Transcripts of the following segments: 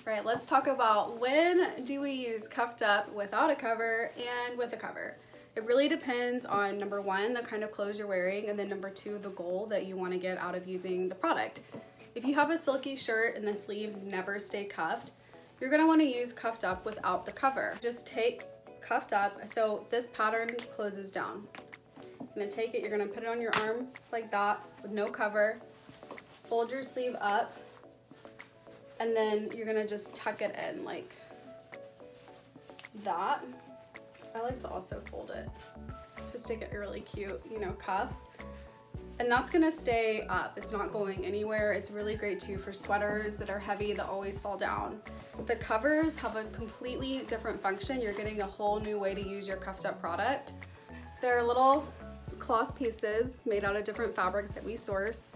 Right, let's talk about when do we use cuffed up without a cover and with a cover. It really depends on number one, the kind of clothes you're wearing, and then number two, the goal that you want to get out of using the product. If you have a silky shirt and the sleeves never stay cuffed, you're going to want to use cuffed up without the cover. Just take cuffed up, so this pattern closes down. You're going to take it, you're going to put it on your arm like that with no cover, fold your sleeve up, and then you're going to just tuck it in like that. I like to also fold it just to get a really cute, you know, cuff. And that's gonna stay up. It's not going anywhere. It's really great too for sweaters that are heavy that always fall down. The covers have a completely different function. You're getting a whole new way to use your cuffed up product. They're little cloth pieces made out of different fabrics that we source,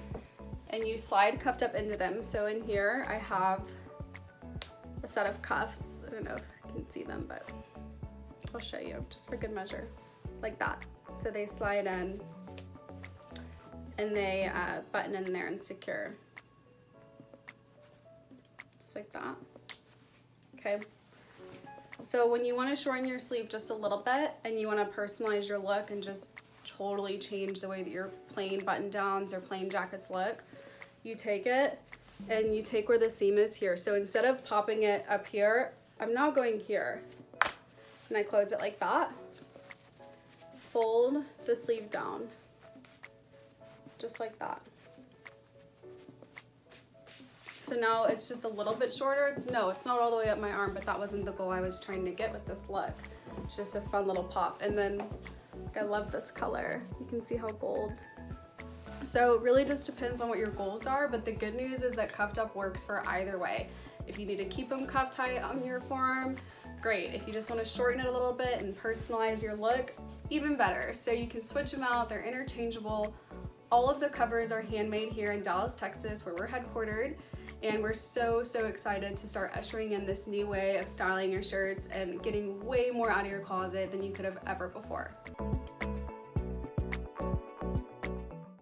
and you slide cuffed up into them. So in here I have a set of cuffs. I don't know if I can see them, but I'll show you just for good measure, like that. So they slide in and they button in there and secure, just like that. Okay, so when you want to shorten your sleeve just a little bit and you want to personalize your look and just totally change the way that your plain button downs or plain jackets look, you take it and you take where the seam is here. So instead of popping it up here, I'm now going here and I close it like that, fold the sleeve down just like that. So now it's just a little bit shorter. It's not all the way up my arm, but that wasn't the goal I was trying to get with this look. It's just a fun little pop. And then I love this color. You can see how gold. So it really just depends on what your goals are, but the good news is that cuffed up works for either way. If you need to keep them cuffed tight on your forearm, great. If you just want to shorten it a little bit and personalize your look, even better. So you can switch them out. They're interchangeable. All of the covers are handmade here in Dallas, Texas, where we're headquartered, and we're so excited to start ushering in this new way of styling your shirts and getting way more out of your closet than you could have ever before.